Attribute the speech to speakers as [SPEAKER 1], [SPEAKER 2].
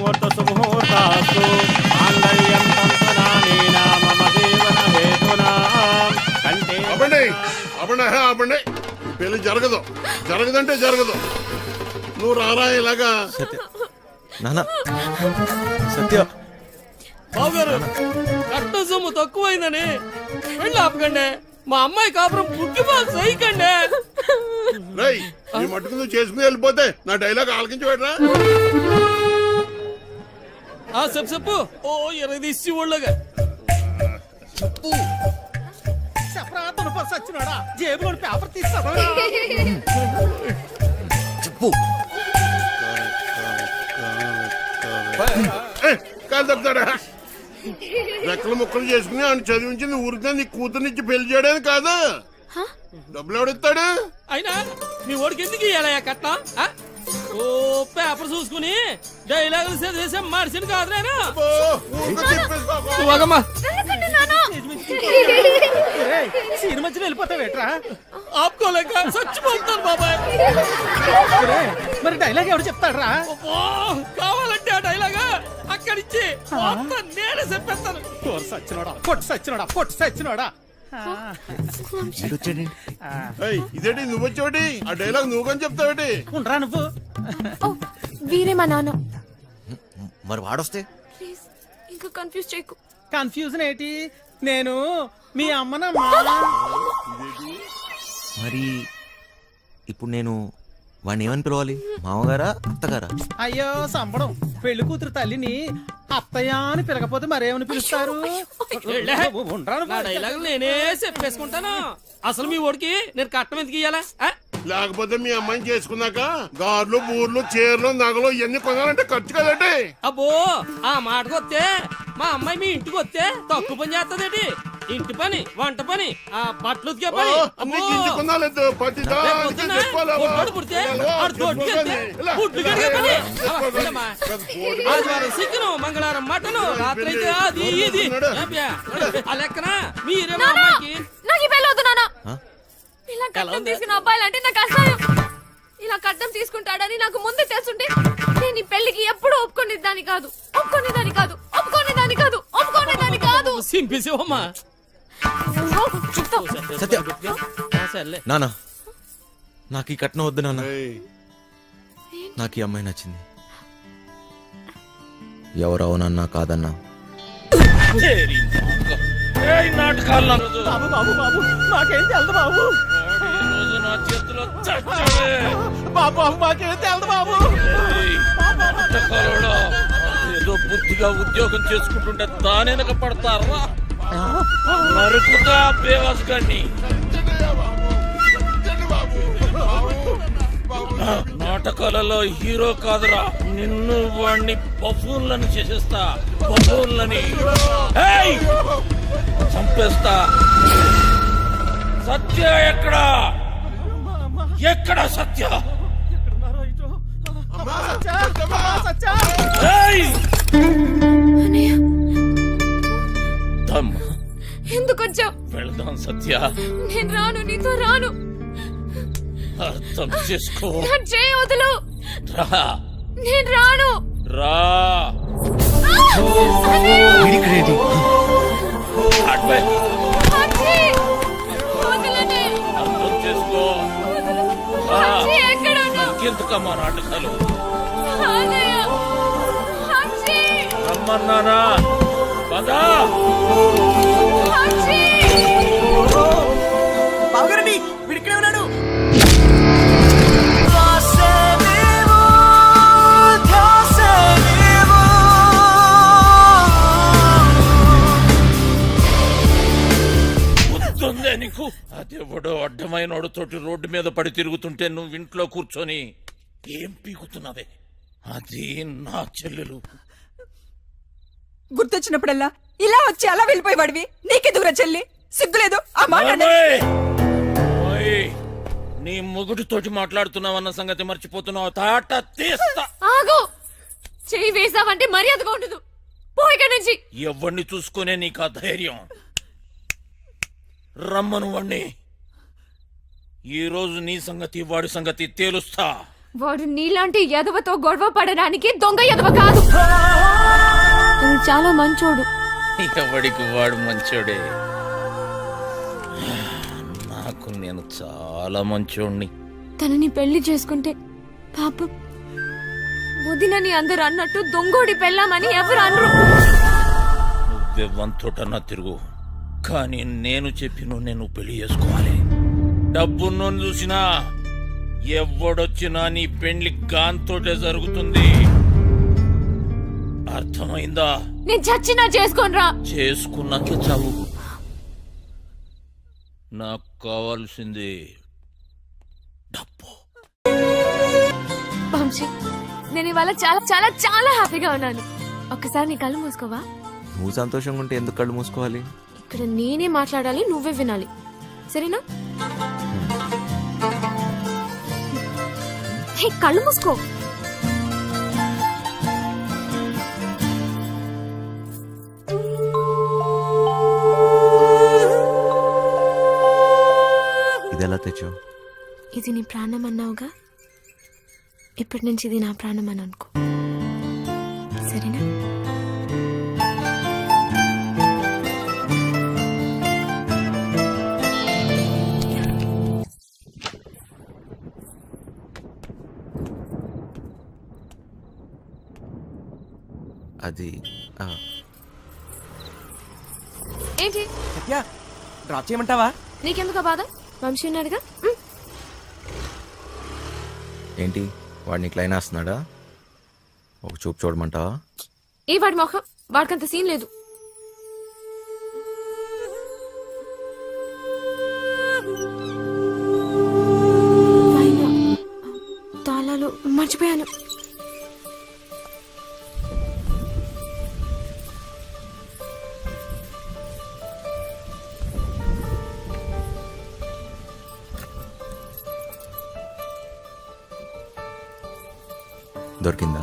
[SPEAKER 1] ముహూర్త సుముహూర్తాస్తు మాంగళ్యం తంతునానేన మమ జీవన హేతునా కంటే.
[SPEAKER 2] ఆపండి పెళ్లి జరగదంటే జరగదు. నువ్వు రారా ఇలాగా.
[SPEAKER 3] సత్య నాన్న సత్య
[SPEAKER 4] బావగారు కట్ట సొమ్ము తక్కువైందని వెళ్ళి ఆపకండి. మా అమ్మాయి కాపురం పుట్టిపాలు సైకండి.
[SPEAKER 2] రేయ్ నీ మట్టుకు నువ్వు చేసుకుని వెళ్ళిపోతే నా డైలాగ్ ఆలకించి పెట్టరా.
[SPEAKER 4] చెప్పు. ఓ 20 తీసి ఒళ్ళగా
[SPEAKER 5] చెప్పు. చెప్పరా సచ్చినాడా, జేబులో పేపర్ తీస్తావా?
[SPEAKER 3] చెప్పు.
[SPEAKER 2] కాదు తప్పుతాడా. రెక్కలు ముక్కలు చేసుకుని ఆయన చదివించింది ఊరికే నీ కూతురునిచ్చి పెళ్లి చేయడానికి కాదా. డబ్బులు ఎవడిస్తాడు?
[SPEAKER 4] అయినా మీ ఓడికి ఎందుకు ఇయ్యాలయ్యా కట్నం? ఓ పేపర్ చూసుకుని డైలాగులు చదివేసే మనిషిని కాదు నేను.
[SPEAKER 5] సినిమా మధ్యలో వెళ్ళిపోతావేట్రా?
[SPEAKER 4] ఆపుకోలేక చచ్చిపోతాను బాబాయ్.
[SPEAKER 5] మరి డైలాగ్ ఎవరు చెప్తాడ్రా?
[SPEAKER 4] కావాలంటే ఆ డైలాగా అక్కడిచ్చి నేనే చెప్పేస్తాను.
[SPEAKER 5] పొట్టు సచ్చినోడా.
[SPEAKER 2] ఇదేంటి నువ్వు వచ్చేవాటి? ఆ డైలాగ్ నువ్వు కానీ చెప్తావేటి?
[SPEAKER 5] ఉండరా నువ్వు.
[SPEAKER 6] వీరే మా నాన్న.
[SPEAKER 3] మరి వాడొస్తే
[SPEAKER 6] ప్లీజ్ ఇంకా కన్ఫ్యూజ్ చేయకు.
[SPEAKER 5] కన్ఫ్యూజన్ ఏంటి? నేను మీ అమ్మనమ్మా.
[SPEAKER 3] మరి ఇప్పుడు నేను వాడిని ఏమని పిలవాలి? మామగారా అత్తగారా?
[SPEAKER 5] అయ్యో సంబడం, పెళ్లి కూతురు తల్లిని అత్తయ్య అని పిలకపోతే మరేమని పిలుస్తారు?
[SPEAKER 4] డైలాగులు నేనే చెప్పేసుకుంటాను. అసలు మీ ఓడికి నేను కట్నం ఎందుకు ఇయ్యాలా?
[SPEAKER 2] లేకపోతే మీ అమ్మాయిని చేసుకున్నాక గార్లు బూర్లు చీరలు నగలు ఇవన్నీ కొనాలంటే ఖర్చు కదండి.
[SPEAKER 4] అబ్బో ఆ మాటకు వస్తే మా అమ్మాయి మీ ఇంటికి వస్తే తక్కువ పని చేస్తదేటి? ఇంటి పని, వంట పని, ఆ బట్టలు ఉతికే పని. ఆదివారం చికెను, మంగళవారం మటను, రాత్రి అయితే అది ఇది. ఆ లెక్కన మీరే మా అమ్మాయికి.
[SPEAKER 6] నాకు ఈ పెళ్ళి వద్దు నాన్న. ఇలా కట్నం తీసుకున్న అబ్బాయిలంటే నాకు అసహ్యం. ఇలా కట్నం తీసుకుంటాడని నాకు ముందే తెలుసుంటే నేను ఈ పెళ్లికి ఎప్పుడు ఒప్పుకునేదాన్ని కాదు.
[SPEAKER 4] సింపిసివమ్మా.
[SPEAKER 3] సత్య నాన్న నాకు ఈ కట్నం వద్దు నాన్న. నాకు ఈ అమ్మాయి నచ్చింది. ఎవరు అవునన్నా కాదన్నా
[SPEAKER 5] మాకేం తెలదు బాబు. బాబు మాకేం తెలదు బాబు.
[SPEAKER 7] ఏదో బుద్ధిగా ఉద్యోగం చేసుకుంటుంటే దానెనక పడతారా? నరుకుతా బేవాస్ గాన్ని. నాటకాలలో హీరో కాదురా, నిన్ను వాణ్ణి బఫూన్లను చేసేస్తా. బఫూన్లని చంపేస్తా. సత్య ఎక్కడా? సత్య?
[SPEAKER 6] ఎందుకు వచ్చావు?
[SPEAKER 7] వెళదాం సత్య.
[SPEAKER 6] నేను రాను, నీతో రాను.
[SPEAKER 7] అర్థం చేసుకో.
[SPEAKER 6] వదులు.
[SPEAKER 7] రా.
[SPEAKER 6] నేను రాను.
[SPEAKER 7] రా. అర్థం చేసుకో. ఎందుకమ్మా నాటకాలు? రమ్మన్నానా? పదా.
[SPEAKER 5] బావగారండి వీడిక్కడే ఉన్నాడు.
[SPEAKER 7] గుర్తుందే నీకు? అదెవడో అడ్డమైన తోటి రోడ్డు మీద పడి తిరుగుతుంటే నువ్వు ఇంట్లో కూర్చొని ఏం పీకుతున్నావే? అది నా చెల్లెలు.
[SPEAKER 8] గుర్తొచ్చినప్పుడల్లా ఇలా వచ్చి అలా వెళ్ళిపోయేవాడివి. నీకే దూర చెల్లి, సిగ్గులేదు ఆ మాట?
[SPEAKER 7] నీ మొగుడితోటి మాట్లాడుతున్నావన్న సంగతి మర్చిపోతున్నావు. తాట తీస్తా.
[SPEAKER 6] ఆగు. చెయ్యి వేసావంటే మర్యాదగా ఉండదు. పో ఇక్కడి నుంచి.
[SPEAKER 7] ఎవరిని చూసుకునే నీకు ఆ ధైర్యం? రమ్మను వాణ్ణి. ఈ రోజు నీ సంగతి వాడి సంగతి తేలుస్తా.
[SPEAKER 6] వాడు నీలాంటి ఎదవతో గొడవ పడడానికి దొంగ ఎదవ కాదు. తను చాలా మంచోడు.
[SPEAKER 7] ఎవడికి వాడు మంచోడే. నాకు నేను చాలా మంచోడిని.
[SPEAKER 6] తనని పెళ్లి చేసుకుంటే పాపం వదినని అందరు అన్నట్టు దొంగోడి పెళ్ళామని ఎవరు అనరు.
[SPEAKER 7] నువ్వెవ్వంతోటన్నా తిరుగు, కానీ నేను చెప్పిన నేను పెళ్లి చేసుకోవాలి. డబ్బును చూసినా ఎవడొచ్చినా నీ పెళ్లి గాంతోటే జరుగుతుంది. అర్థమైందా?
[SPEAKER 6] నేను చచ్చినా చేసుకోనరా.
[SPEAKER 7] చేసుకున్నాకే చావు. నాకు కావాల్సింది డబ్బు.
[SPEAKER 6] వంశీ, నేను ఇవాళ చాలా చాలా చాలా హ్యాపీగా ఉన్నాను. ఒక్కసారి నీ కళ్ళు మూసుకోవా?
[SPEAKER 3] నువ్వు సంతోషంగా ఉంటే ఎందుకు కళ్ళు మూసుకోవాలి?
[SPEAKER 6] ఇక్కడ నేనే మాట్లాడాలి, నువ్వే వినాలి, సరేనా? హే, కళ్ళు మూసుకో.
[SPEAKER 3] ఇదెలా తెచ్చావు?
[SPEAKER 6] ఇది నీ ప్రాణం అన్నావుగా, ఇప్పటి నుంచి ఇది నా ప్రాణం అని అనుకో, సరేనా?
[SPEAKER 3] అది
[SPEAKER 6] ఏంటి
[SPEAKER 5] డ్రాప్ చేయమంటావా?
[SPEAKER 6] నీకెందుకు బాధ? వంశీ ఉన్నాడుగా.
[SPEAKER 3] ఏంటి వాడు నీకు లైన్ వేస్తున్నాడా? ఒక చూపు చూడమంటావా?
[SPEAKER 6] ఏ వాడి మొహం, వాడికంత సీన్ లేదు. పైన తాళాలు మర్చిపోయాను.
[SPEAKER 3] దొరికిందా?